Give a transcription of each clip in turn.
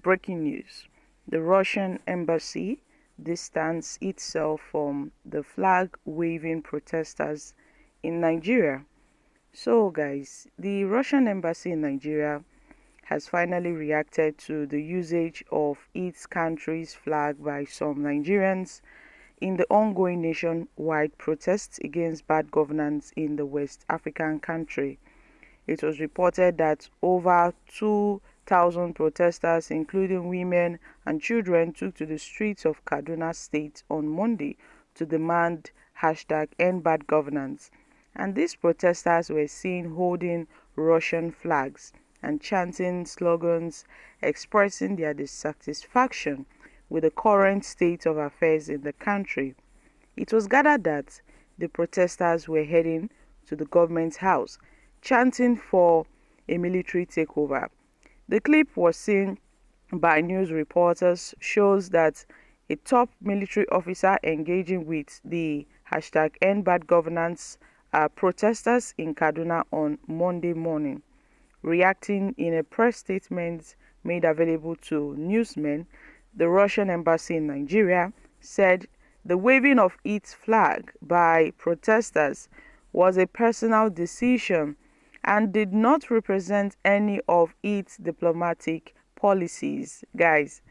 Breaking news. The Russian embassy distanced itself from the flag-waving protesters in Nigeria. So, guys, the Russian embassy in Nigeria has finally reacted to the usage of its country's flag by some Nigerians in the ongoing nationwide protests against bad governance in the West African country. It was reported that over 2,000 protesters, including women and children, took to the streets of Kaduna State on Monday to demand #End Bad Governance. And these protesters were seen holding Russian flags and chanting slogans expressing their dissatisfaction with the current state of affairs in the country. It was gathered that the protesters were heading to the government house, chanting for a military takeover. The clip was seen by news reporters shows that a top military officer engaging with the #End Bad Governance protesters in Kaduna on Monday morning. Reacting in a press statement made available to newsmen, the Russian embassy in Nigeria said the waving of its flag by protesters was a personal decision and did not represent any of its diplomatic policies, guys.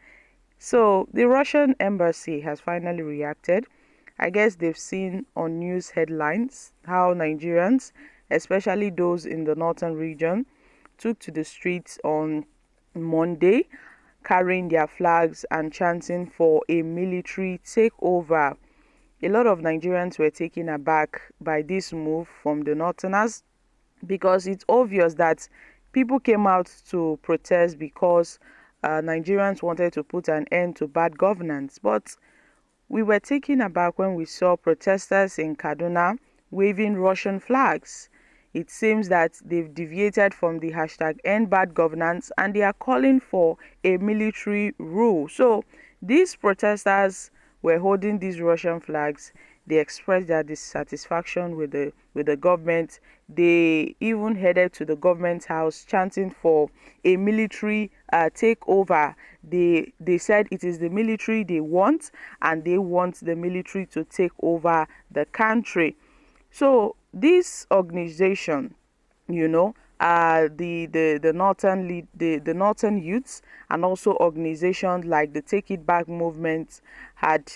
So the Russian embassy has finally reacted. I guess they've seen on news headlines how Nigerians, especially those in the northern region, took to the streets on Monday carrying their flags and chanting for a military takeover. A lot of Nigerians were taken aback by this move from the northerners because it's obvious that people came out to protest because Nigerians wanted to put an end to bad governance. But we were taken aback when we saw protesters in Kaduna waving Russian flags. It seems that they've deviated from the #End Bad Governance and they are calling for a military rule. So these protesters were holding these Russian flags. They expressed their dissatisfaction with the government. They even headed to the government house chanting for a military takeover. They said it is the military they want and they want the military to take over the country. So this organization, the northern lead, the northern youths, and also organizations like the Take It Back movement had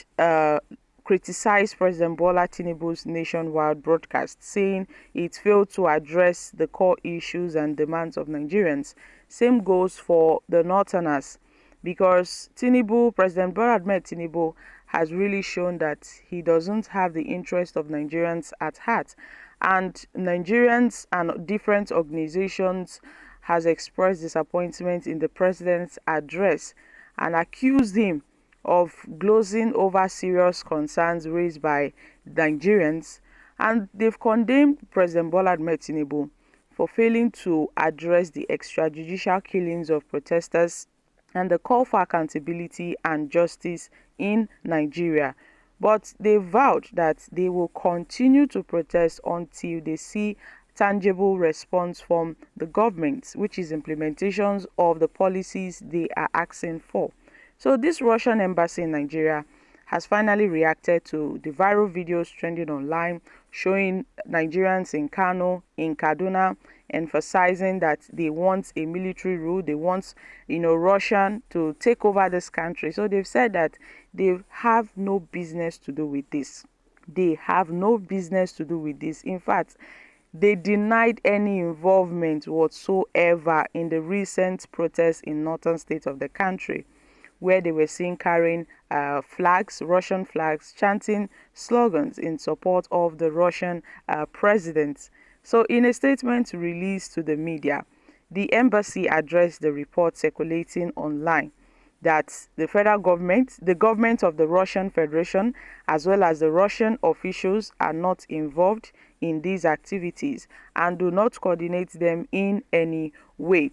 criticized President Bola Tinubu's nationwide broadcast, saying it failed to address the core issues and demands of Nigerians. Same goes for the northerners, because President Bola Ahmed Tinubu, has really shown that he doesn't have the interest of Nigerians at heart. And Nigerians and different organizations has expressed disappointment in the president's address and accused him of glozing over serious concerns raised by Nigerians, and they've condemned President Bola Ahmed Tinubu for failing to address the extrajudicial killings of protesters and the call for accountability and justice in Nigeria. But they vowed that they will continue to protest until they see tangible response from the government, which is implementations of the policies they are asking for. So this Russian embassy in Nigeria has finally reacted to the viral videos trending online showing Nigerians in Kano, in Kaduna, emphasizing that they want a military rule. They want, Russia to take over this country. So they've said that they have no business to do with this. They have no business to do with this. In fact, they denied any involvement whatsoever in the recent protests in northern states of the country, where they were seen carrying flags, Russian flags, chanting slogans in support of the Russian president. So in a statement released to the media, the embassy addressed the report circulating online that the federal government, the government of the Russian Federation, as well as the Russian officials are not involved in these activities and do not coordinate them in any way.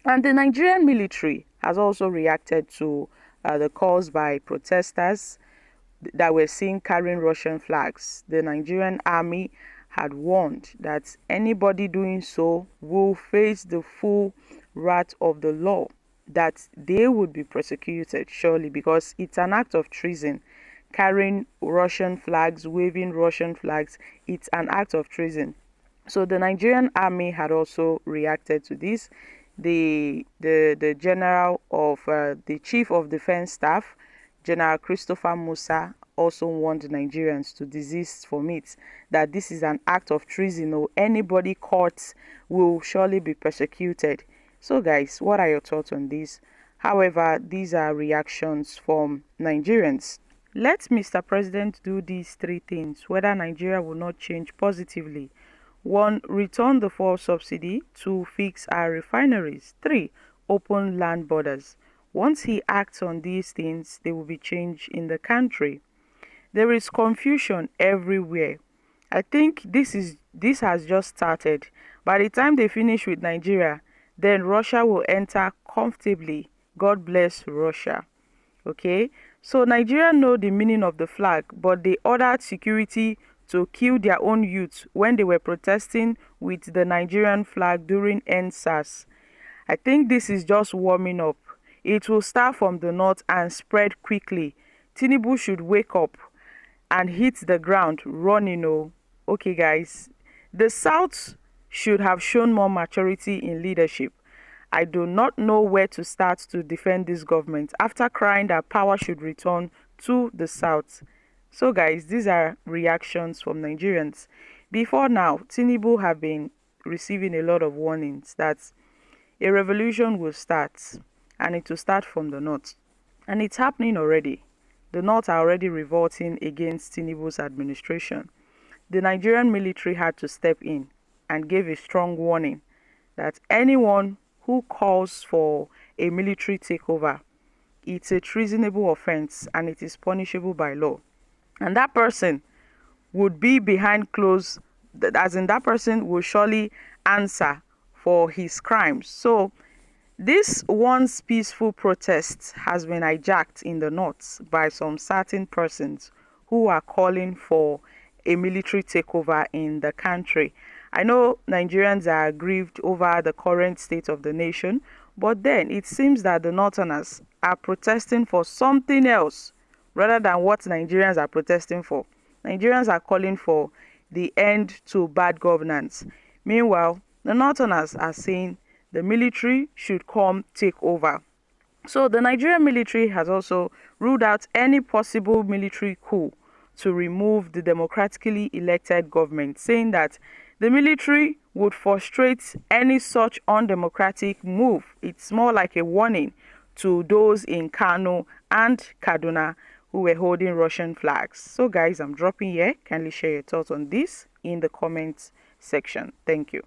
And the Nigerian military has also reacted to the calls by protesters that were seen carrying Russian flags. The Nigerian army had warned that anybody doing so will face the full wrath of the law. that they would be prosecuted surely, because it's an act of treason. Carrying Russian flags, waving Russian flags, it's an act of treason. So the Nigerian army had also reacted to this. The general of the chief of defense staff, General Christopher Musa, also warned Nigerians to desist from it, that this is an act of treason, or anybody caught will surely be persecuted. So guys, what are your thoughts on this? However, these are reactions from Nigerians. Let Mr. President do these three things, whether Nigeria will not change positively. 1. Return the fuel subsidy. 2. Fix our refineries. 3. Open land borders. Once he acts on these things, there will be change in the country. There is confusion everywhere. I think this has just started. By the time they finish with Nigeria, then Russia will enter comfortably. God bless Russia. Okay, so Nigeria know the meaning of the flag, but they ordered security to kill their own youth when they were protesting with the Nigerian flag during NSAS. I think this is just warming up. It will start from the north and spread quickly. Tinubu should wake up and hit the ground running. Oh, okay, guys. The South should have shown more maturity in leadership. I do not know where to start to defend this government after crying that power should return to the South. So guys, these are reactions from Nigerians. Before now, Tinubu have been receiving a lot of warnings that a revolution will start, and it will start from the north. And it's happening already. The north are already revolting against Tinubu's administration. The Nigerian military had to step in and gave a strong warning that anyone who calls for a military takeover, it's a treasonable offense and it is punishable by law. And that person would be behind closed, as in that person will surely answer for his crimes. So this once peaceful protest has been hijacked in the north by some certain persons who are calling for a military takeover in the country. I know Nigerians are aggrieved over the current state of the nation, but then it seems that the Northerners are protesting for something else rather than what Nigerians are protesting for. Nigerians are calling for the end to bad governance. Meanwhile, the Northerners are saying the military should come take over. So the Nigerian military has also ruled out any possible military coup to remove the democratically elected government, saying that the military would frustrate any such undemocratic move. It's more like a warning to those in Kano and Kaduna who were holding Russian flags. So guys, I'm dropping here. Kindly share your thoughts on this in the comments section. Thank you.